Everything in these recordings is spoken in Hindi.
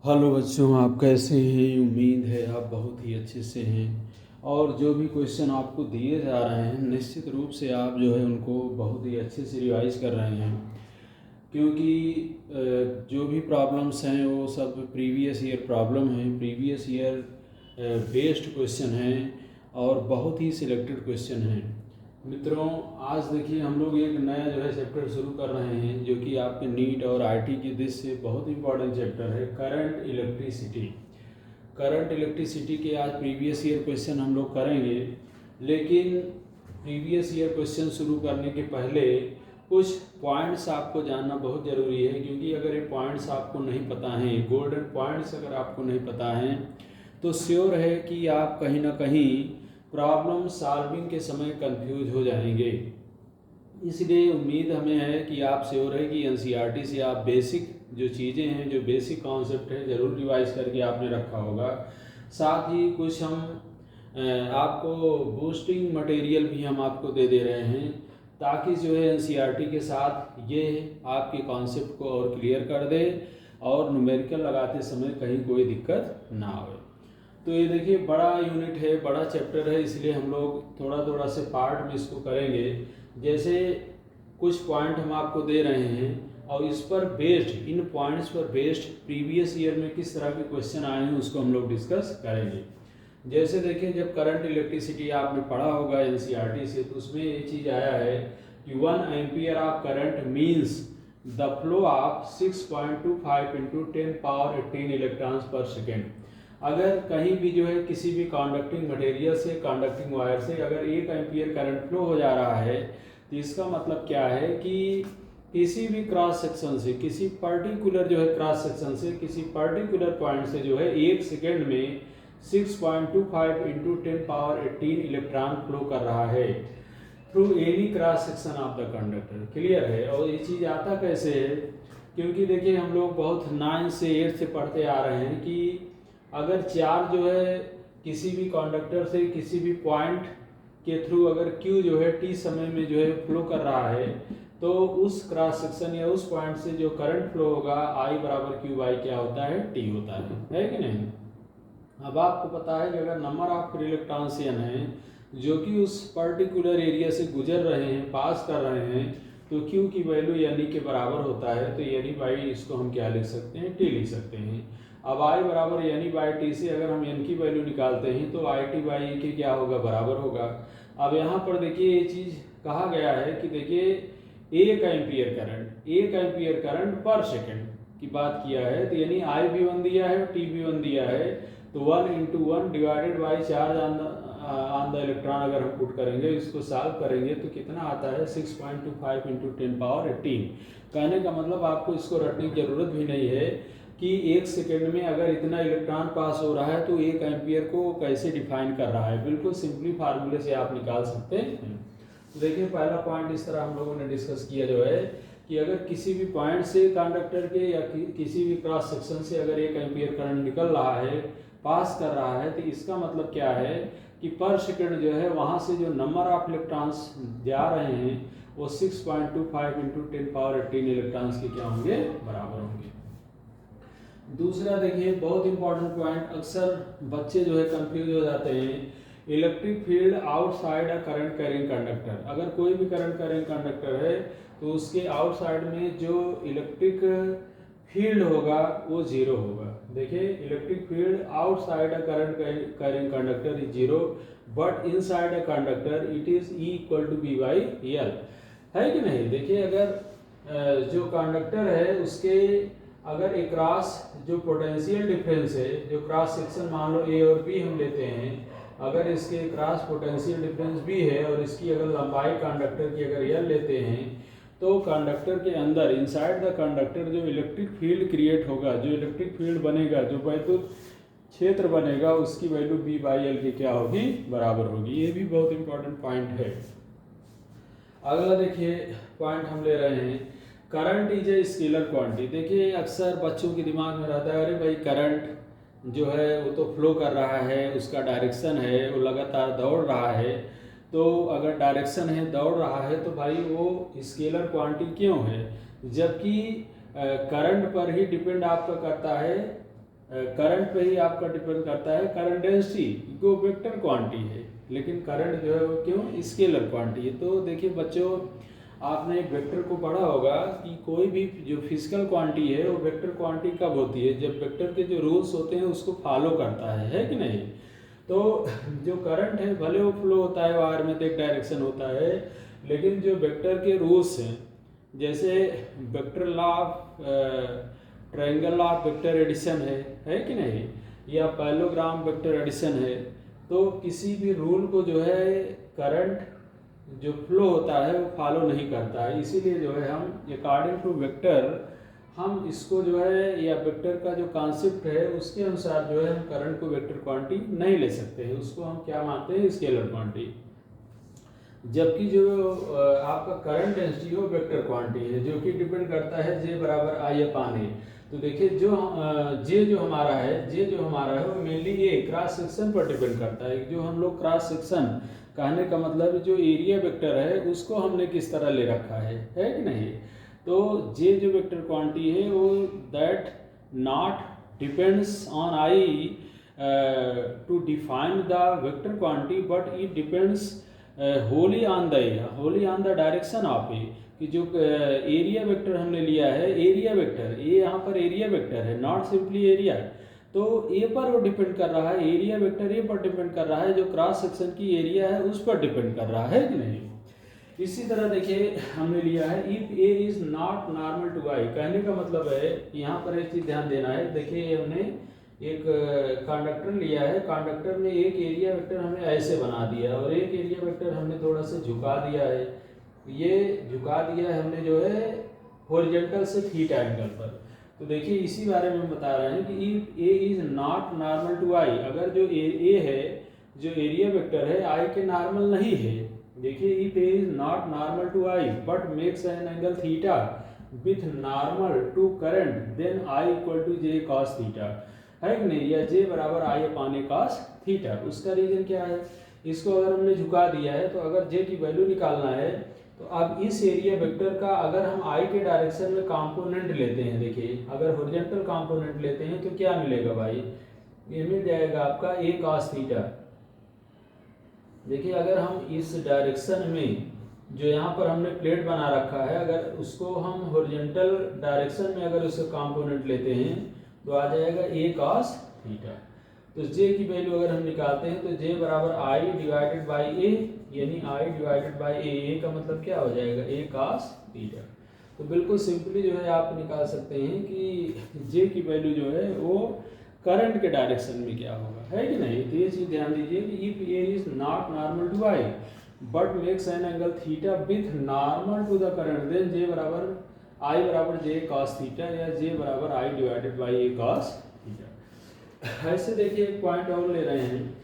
हेलो बच्चों, आप कैसे हैं? उम्मीद है आप बहुत ही अच्छे से हैं। और जो भी क्वेश्चन आपको दिए जा रहे हैं निश्चित रूप से आप जो है उनको बहुत ही अच्छे से रिवाइज कर रहे हैं, क्योंकि जो भी प्रॉब्लम्स हैं वो सब प्रीवियस ईयर प्रॉब्लम हैं, प्रीवियस ईयर बेस्ड क्वेश्चन हैं और बहुत ही सिलेक्टेड क्वेश्चन हैं। मित्रों, आज देखिए हम लोग एक नया जो है चैप्टर शुरू कर रहे हैं जो कि आपके नीट और आईटी की दृष्टि से बहुत इंपॉर्टेंट चैप्टर है, करंट इलेक्ट्रिसिटी। करंट इलेक्ट्रिसिटी के आज प्रीवियस ईयर क्वेश्चन हम लोग करेंगे, लेकिन प्रीवियस ईयर क्वेश्चन शुरू करने के पहले कुछ पॉइंट्स आपको जानना बहुत ज़रूरी है, क्योंकि अगर ये पॉइंट्स आपको नहीं पता हैं, गोल्डन पॉइंट्स अगर आपको नहीं पता हैं, तो श्योर है कि आप कहीं ना कहीं प्रॉब्लम सॉल्विंग के समय कंफ्यूज हो जाएंगे। इसलिए उम्मीद हमें है कि आप श्योर है कि एनसीईआरटी से आप बेसिक जो चीज़ें हैं, जो बेसिक कॉन्सेप्ट है, ज़रूर रिवाइज करके आपने रखा होगा। साथ ही कुछ हम आपको बूस्टिंग मटेरियल भी हम आपको दे दे रहे हैं, ताकि जो है एनसीईआरटी के साथ ये आपके कॉन्सेप्ट को और क्लियर कर दे और न्यूमेरिकल लगाते समय कहीं कोई दिक्कत ना आए। तो ये देखिए बड़ा यूनिट है, बड़ा चैप्टर है, इसलिए हम लोग थोड़ा थोड़ा से पार्ट में इसको करेंगे। जैसे कुछ पॉइंट हम आपको दे रहे हैं और इस पर बेस्ड, इन पॉइंट्स पर बेस्ड प्रीवियस ईयर में किस तरह के क्वेश्चन आए हैं उसको हम लोग डिस्कस करेंगे। जैसे देखिए, जब करंट इलेक्ट्रिसिटी आपने पढ़ा होगा एनसीईआरटी से, तो उसमें ये चीज़ आया है कि 1 ampere of current means the flow of 6.25 into 10 power 18 electrons पर सेकेंड। अगर कहीं भी जो है किसी भी कंडक्टिंग मटेरियल से, कंडक्टिंग वायर से अगर 1 एम्पियर करंट फ्लो हो जा रहा है, तो इसका मतलब क्या है कि किसी भी क्रॉस सेक्शन से, किसी पर्टिकुलर जो है क्रॉस सेक्शन से, किसी पर्टिकुलर पॉइंट से जो है 1 सेकेंड में 6.25 इंटू 10 पावर 18 इलेक्ट्रॉन फ्लो कर रहा है through any cross section of the conductor. Clear है? और ये चीज़ आता कैसे है? क्योंकि देखिए हम लोग बहुत 9 से 8 से पढ़ते आ रहे हैं कि अगर चार्ज जो है किसी भी कंडक्टर से किसी भी पॉइंट के थ्रू अगर Q जो है T समय में जो है फ्लो कर रहा है, तो उस क्रॉस सेक्शन या उस पॉइंट से जो करंट फ्लो होगा I बराबर Q बाई क्या होता है? T होता है कि नहीं? अब आपको पता है कि अगर number of free electrons n है जो कि उस पर्टिकुलर एरिया से गुजर रहे हैं, पास कर रहे हैं, तो Q की वैल्यू यानी के बराबर होता है, तो यानी बाई इसको हम क्या लिख सकते हैं? T लिख सकते हैं। अब I बराबर यानी बाई टी से अगर हम n की वैल्यू निकालते हैं तो आई टी बाई के क्या होगा? बराबर होगा। अब यहाँ पर देखिए ये चीज़ कहा गया है कि देखिए 1 एम्पियर करंट पर सेकेंड की बात किया है, तो यानी I भी 1 दिया है, T भी 1 दिया है, तो 1 into 1 divided by charge on the electron अगर हम पुट करेंगे, इसको सॉल्व करेंगे तो कितना आता है? 6.25 इंटू 10 पावर 18। कहने का मतलब आपको इसको रटने की जरूरत भी नहीं है कि 1 सेकेंड में अगर इतना इलेक्ट्रॉन पास हो रहा है तो 1 एम्पियर को कैसे डिफाइन कर रहा है। बिल्कुल सिंपली फार्मूले से आप निकाल सकते हैं। तो देखिए पहला पॉइंट इस तरह हम लोगों ने डिस्कस किया जो है कि अगर किसी भी पॉइंट से कंडक्टर के या किसी भी क्रॉस सेक्शन से अगर 1 एम्पियर करंट निकल रहा है, पास कर रहा है, तो इसका मतलब क्या है कि पर सेकेंड जो है वहाँ से जो नंबर ऑफ इलेक्ट्रॉन्स जा रहे हैं वो 6.25 इंटू 10 पावर 18 इलेक्ट्रॉन्स के क्या होंगे? बराबर होंगे। दूसरा देखिए बहुत इंपॉर्टेंट पॉइंट, अक्सर बच्चे जो है कंफ्यूज हो जाते हैं, electric field outside a current carrying conductor. अगर कोई भी करंट कैरिंग कंडक्टर है तो उसके आउटसाइड में जो इलेक्ट्रिक फील्ड होगा वो जीरो होगा। देखिए electric field outside a current carrying conductor is zero, but inside a conductor it is E equal to B by L. है कि नहीं? देखिए अगर जो कंडक्टर है उसके अगर एक क्रॉस जो पोटेंशियल डिफरेंस है, जो क्रॉस सेक्शन मान लो A और B हम लेते हैं, अगर इसके क्रॉस पोटेंशियल डिफरेंस B है और इसकी अगर लंबाई कंडक्टर की अगर L लेते हैं, तो कंडक्टर के अंदर इनसाइड द कंडक्टर जो इलेक्ट्रिक फील्ड क्रिएट होगा, जो इलेक्ट्रिक फील्ड बनेगा, जो वैद्युत क्षेत्र बनेगा, उसकी वैल्यू B बाई एल की क्या होगी? बराबर होगी। ये भी बहुत इंपॉर्टेंट पॉइंट है। अगला देखिए पॉइंट हम ले रहे हैं, current is a scalar quantity. देखिए अक्सर बच्चों के दिमाग में रहता है, अरे भाई करंट जो है वो तो फ्लो कर रहा है, उसका डायरेक्शन है, वो लगातार दौड़ रहा है, तो अगर डायरेक्शन है, दौड़ रहा है, तो भाई वो स्केलर क्वांटिटी क्यों है? जबकि करंट पर ही डिपेंड आपका करता है करंट पे ही आपका डिपेंड करता है। करंट डेंसिटी वो वेक्टर क्वांटिटी है, लेकिन करंट जो है वो क्यों स्केलर क्वांटिटी है। तो देखिए बच्चों, आपने एक वेक्टर को पढ़ा होगा कि कोई भी जो फिजिकल क्वांटिटी है वो वेक्टर क्वांटिटी कब होती है, जब वेक्टर के जो रूल्स होते हैं उसको फॉलो करता है कि नहीं। तो जो करंट है भले वो फ्लो होता है वायर में तो एक डायरेक्शन होता है, लेकिन जो वेक्टर के रूल्स हैं, जैसे vector law of triangle law of vector addition है कि नहीं, या पैरेललोग्राम वेक्टर एडिशन है, तो किसी भी रूल को जो है करंट जो फ्लो होता है वो फॉलो नहीं करता है। इसीलिए जो है हम अकॉर्डिंग टू वेक्टर हम इसको जो है, या वेक्टर का जो कॉन्सेप्ट है उसके अनुसार जो है हम करंट को वेक्टर क्वांटिटी नहीं ले सकते हैं, उसको हम क्या मानते हैं, स्केलर क्वांटिटी। जबकि जो आपका करंट डेंसिटी हो वेक्टर क्वांटिटी है, जो कि डिपेंड करता है जे बराबर आई अपान ए। तो देखिए जो जे जो हमारा है वो मेनली ए क्रॉस सेक्शन पर डिपेंड करता है। जो हम लोग क्रॉस सेक्शन कहने का मतलब जो एरिया वेक्टर है उसको हमने किस तरह ले रखा है कि नहीं। तो जे जो वेक्टर क्वांटिटी है वो that not depends on I to define the vector quantity, but it depends wholly on the direction of A. कि जो एरिया वेक्टर हमने लिया है, एरिया वेक्टर ये यहाँ पर एरिया वेक्टर है, नॉट सिंपली एरिया, तो ए पर वो डिपेंड कर रहा है, एरिया वेक्टर ए पर डिपेंड कर रहा है, जो क्रॉस सेक्शन की एरिया है उस पर डिपेंड कर रहा है कि नहीं। इसी तरह देखिए हमने लिया है if A is not normal to I. कहने का मतलब है यहाँ पर एक चीज ध्यान देना है। देखिए हमने एक कंडक्टर लिया है, कंडक्टर में एक एरिया वेक्टर हमने ऐसे बना दिया और एक एरिया वेक्टर हमने थोड़ा सा झुका दिया है। ये झुका दिया है हमने जो है हॉरिजॉन्टल से थीटा एंगल पर। तो देखिए इसी बारे में हम बता रहे हैं कि if A is not normal to I, अगर जो ए है जो एरिया वेक्टर है आई के नॉर्मल नहीं है। देखिए if A is not normal to I but makes an angle theta with normal to current, then I equal to J cos theta, है कि नहीं, या जे बराबर I upon A cos theta. उसका रीजन क्या है, इसको अगर हमने झुका दिया है तो अगर जे की वैल्यू निकालना है तो अब इस एरिया वेक्टर का अगर हम आई के डायरेक्शन में कंपोनेंट लेते हैं, देखिए अगर हॉरिजॉन्टल कंपोनेंट लेते हैं तो क्या मिलेगा भाई, ये मिल जाएगा आपका ए कॉस थीटा। देखिए अगर हम इस डायरेक्शन में जो यहाँ पर हमने प्लेट बना रखा है, अगर उसको हम हॉरिजॉन्टल डायरेक्शन में अगर उसका कंपोनेंट लेते हैं तो आ जाएगा ए कॉस थीटा। तो जे की वैल्यू अगर हम निकालते हैं तो जे बराबर आई डिवाइडेड बाई ए, यानी आई डिवाइडेड बाई ए का मतलब क्या हो जाएगा, ए कॉस थीटा। तो बिल्कुल सिंपली जो है आप निकाल सकते हैं कि जे की वैल्यू जो है वो करंट के डायरेक्शन में क्या होगा, है कि नहीं। तो ये चीज़ ध्यान दीजिए कि if A is not normal to I but makes an angle theta with normal to the current, then J बराबर आई बराबर जे कॉस थीटा, या जे बराबर I divided by A cos theta. ऐसे देखिए एक पॉइंट और ले रहे हैं,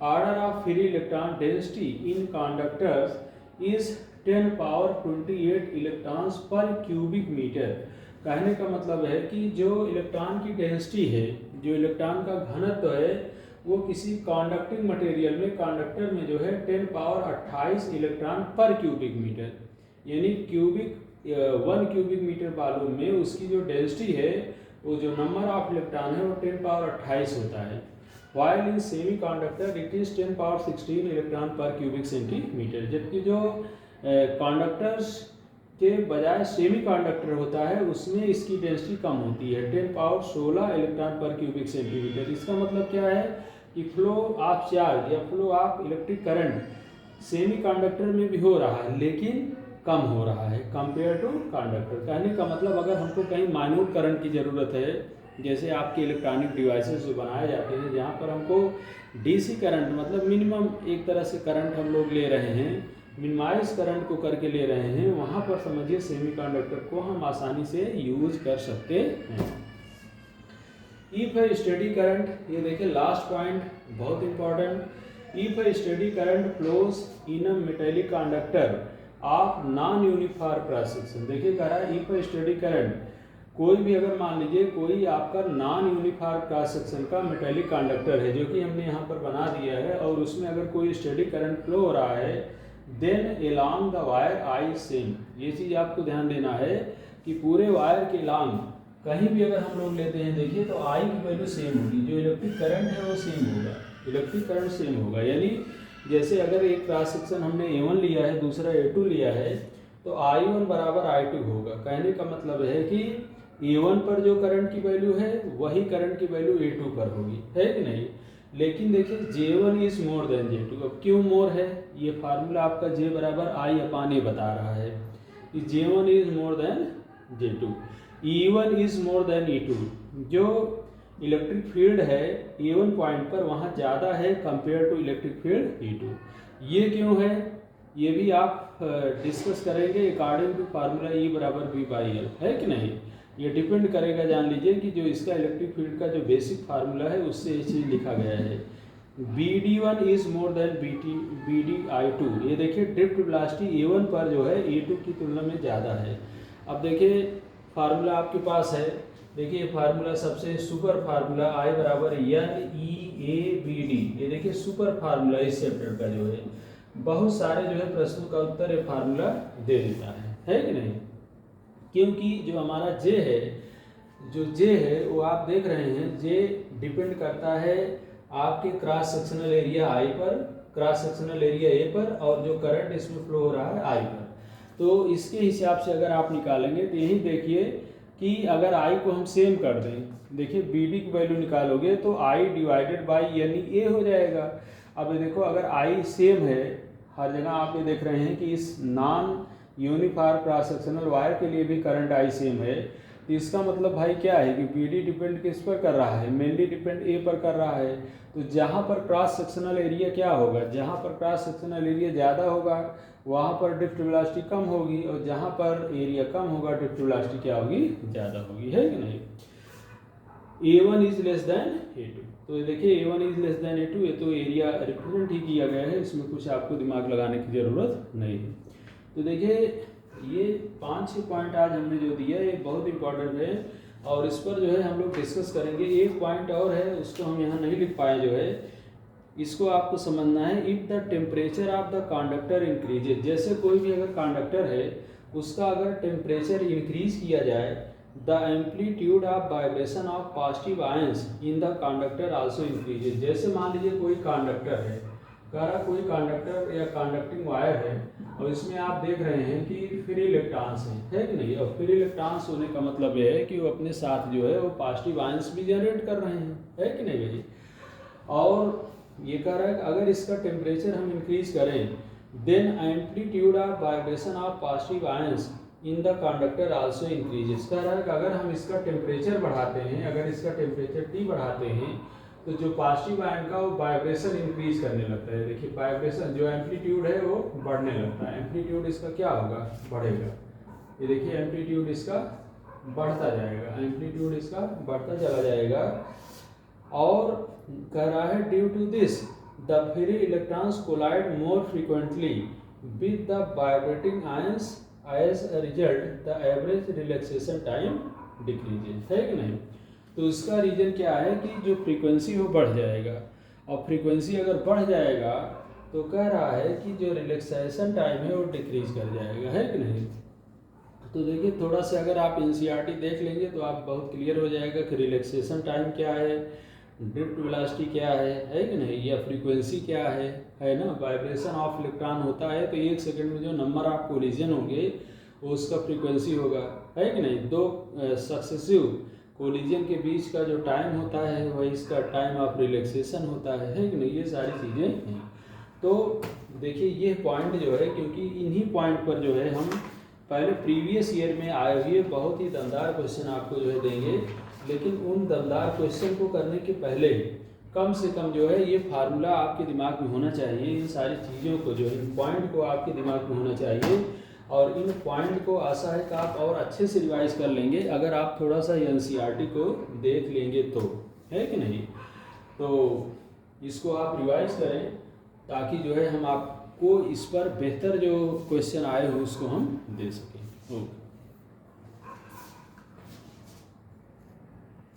order of free electron density in conductors is 10 power 28 electrons per cubic metre. कहने का मतलब है कि जो इलेक्ट्रॉन की डेंसिटी है, जो इलेक्ट्रॉन का घनत्व है, वो किसी कंडक्टिंग मटेरियल में, कंडक्टर में जो है 10 पावर 28 इलेक्ट्रॉन पर क्यूबिक मीटर, यानी क्यूबिक 1 क्यूबिक मीटर वॉल्यूम में उसकी जो डेंसिटी है, वो जो नंबर ऑफ इलेक्ट्रॉन है वो 10 पावर 28 होता है। While in semi conductor it is 10 power 16 electron पर क्यूबिक सेंटीमीटर। जबकि जो कंडक्टर्स के बजाय सेमी कंडक्टर होता है उसमें इसकी डेंसिटी कम होती है, 10 पावर 16 इलेक्ट्रॉन पर क्यूबिक सेंटीमीटर। इसका मतलब क्या है कि फ्लो ऑफ चार्ज या flow of electric current semi conductor में भी हो रहा है लेकिन कम हो रहा है कंपेयर टू कंडक्टर। कहने का मतलब अगर हमको कहीं माइन्यूट करंट की ज़रूरत है, जैसे आपके इलेक्ट्रॉनिक डिवाइसेस जो बनाए जाते हैं जहाँ पर हमको डीसी करंट मतलब मिनिमम एक तरह से करंट हम लोग ले रहे हैं, मिनिमाइज करंट को करके ले रहे हैं, वहाँ पर समझिए सेमीकंडक्टर को हम आसानी से यूज कर सकते हैं। इफ ए स्टेडी करंट, ये देखिए लास्ट पॉइंट बहुत important, if A steady current flows in a metallic conductor of non uniform cross section. देखिए कह रहा है इफ ए स्टेडी करंट, कोई भी अगर मान लीजिए कोई आपका नॉन यूनिफॉर्म क्रॉस सेक्शन का मेटेलिक कंडक्टर है जो कि हमने यहाँ पर बना दिया है, और उसमें अगर कोई स्टेडी करंट फ्लो हो रहा है, then along the wire I same. ये चीज़ आपको ध्यान देना है कि पूरे वायर के लॉन्ग कहीं भी अगर हम लोग लेते हैं देखिए तो आई की वैल्यू सेम होगी, जो इलेक्ट्रिक करंट है वो सेम होगा, इलेक्ट्रिक करंट सेम होगा। यानी जैसे अगर एक क्रॉस सेक्शन हमने A1 लिया है, दूसरा A2 लिया है, तो I1 बराबर I2 होगा। कहने का मतलब है कि A1 पर जो करंट की वैल्यू है वही करंट की वैल्यू A2 पर होगी, है कि नहीं। लेकिन देखिए J1 is more than J2। अब क्यों मोर है, ये फार्मूला आपका J बराबर I/A बता रहा है कि J1 is more than J2, E1 is more than E2। जो इलेक्ट्रिक फील्ड है E1 पॉइंट पर वहाँ ज़्यादा है compare to electric field E2। ये क्यों है ये भी आप डिस्कस करेंगे अकॉर्डिंग टू फार्मूला E बराबर V/L, है कि नहीं। ये डिपेंड करेगा, जान लीजिए कि जो इसका इलेक्ट्रिक फील्ड का जो बेसिक फार्मूला है उससे ये चीज़ लिखा गया है। BD1 is more than BDI2। ये देखिए ड्रिफ्ट वेलोसिटी A1 पर जो है A2 की तुलना में ज़्यादा है। अब देखिए फार्मूला आपके पास है, देखिए फार्मूला सबसे सुपर फार्मूला I बराबर NEABD। ये देखिए सुपर फार्मूला इस चैप्टर का जो है बहुत सारे जो है प्रश्नों का उत्तर ये फार्मूला दे देता है कि नहीं। क्योंकि जो हमारा J है, जो J है वो आप देख रहे हैं J डिपेंड करता है आपके क्रॉस सेक्शनल एरिया I पर, क्रॉस सेक्शनल एरिया A पर, और जो करंट इसमें फ्लो हो रहा है I पर। तो इसके हिसाब से अगर आप निकालेंगे तो यही देखिए कि अगर I को हम सेम कर दें, देखिए BD की वैल्यू निकालोगे तो I डिवाइडेड बाई यानी A हो जाएगा। अब ये देखो अगर I सेम है हर जगह, आप ये देख रहे हैं कि इस non unifier cross sectional wire के लिए भी करंट I सेम है, तो इसका मतलब भाई क्या है कि BD डिपेंड किस पर कर रहा है, मेनली डिपेंड A पर कर रहा है। तो जहाँ पर क्रॉस सेक्शनल एरिया क्या होगा, जहाँ पर क्रॉस सेक्शनल एरिया ज़्यादा होगा वहाँ पर ड्रिफ्ट वेलोसिटी कम होगी, और जहाँ पर एरिया कम होगा ड्रिफ्ट वेलोसिटी क्या होगी, ज़्यादा होगी, है कि नहीं। A1 is less than A2। तो देखिए A1 is less than A2, ये तो एरिया रिप्रेजेंट ही किया गया है, इसमें कुछ आपको दिमाग लगाने की ज़रूरत नहीं है। तो देखिए ये 5-6 पॉइंट आज हमने जो दिया ये बहुत इंपॉर्टेंट है, और इस पर जो है हम लोग डिस्कस करेंगे। एक पॉइंट और है उसको हम यहाँ नहीं लिख पाए, जो है इसको आपको समझना है। If the temperature of the conductor increases, जैसे कोई भी अगर कंडक्टर है उसका अगर टेम्परेचर इंक्रीज किया जाए, the amplitude of vibration of positive ions in the conductor also increases. जैसे मान लीजिए कोई कंडक्टर है, कह रहा कोई कंडक्टर या कंडक्टिंग वायर है और इसमें आप देख रहे हैं कि फ्री इलेक्ट्रॉन्स हैं, है कि नहीं। और फ्री इलेक्ट्रॉन्स होने का मतलब ये है कि वो अपने साथ जो है वो पॉजिटिव आयंस भी जनरेट कर रहे हैं, है कि नहीं भाई। और ये कह रहा है कि अगर इसका टेम्परेचर हम इंक्रीज करें, देन amplitude of vibration of positive ions in the conductor also increases. कह रहा है कि अगर हम इसका टेम्परेचर बढ़ाते हैं, अगर इसका टेम्परेचर T बढ़ाते हैं तो जो पॉजिटिव आयन का वो वाइब्रेशन इंक्रीज करने लगता है। देखिए वाइब्रेशन जो एम्पलीट्यूड है वो बढ़ने लगता है, एम्पलीट्यूड इसका क्या होगा, बढ़ेगा। ये देखिए एम्पलीट्यूड इसका बढ़ता जाएगा, एम्पलीट्यूड इसका बढ़ता चला जाएगा। और कह रहा है due to this the free electrons collide more frequently with the vibrating ions, as a result the average relaxation time decreases, है कि नहीं। तो इसका रीजन क्या है कि जो फ्रीक्वेंसी वो बढ़ जाएगा, और फ्रीक्वेंसी अगर बढ़ जाएगा तो कह रहा है कि जो रिलैक्सेशन टाइम है वो डिक्रीज कर जाएगा, है कि नहीं। तो देखिए थोड़ा सा अगर आप NCERT देख लेंगे तो आप बहुत क्लियर हो जाएगा कि रिलैक्सेशन टाइम क्या है, ड्रिफ्ट वेलोसिटी क्या है कि नहीं, या फ्रीक्वेंसी क्या है ना। वाइब्रेशन ऑफ इलेक्ट्रॉन होता है तो 1 सेकंड में जो नंबर ऑफ कोलिजन होंगे वो उसका फ्रीक्वेंसी होगा, है कि नहीं। दो सक्सेसिव कोलिजन के बीच का जो टाइम होता है वही इसका टाइम ऑफ रिलैक्सेशन होता है कि नहीं। ये सारी चीज़ें हैं। तो देखिए ये पॉइंट जो है, क्योंकि इन्हीं पॉइंट पर जो है हम पहले प्रीवियस ईयर में आए हुए बहुत ही दमदार क्वेश्चन आपको जो है देंगे, लेकिन उन दमदार क्वेश्चन को करने के पहले कम से कम जो है ये फार्मूला आपके दिमाग में होना चाहिए। इन सारी चीज़ों को जो है, इन पॉइंट को आपके दिमाग में होना चाहिए, और इन पॉइंट को आशा है कि आप और अच्छे से रिवाइज कर लेंगे अगर आप थोड़ा सा NCERT को देख लेंगे तो, है कि नहीं। तो इसको आप रिवाइज करें ताकि जो है हम आपको इस पर बेहतर जो क्वेश्चन आए हो उसको हम दे सकें। ओके।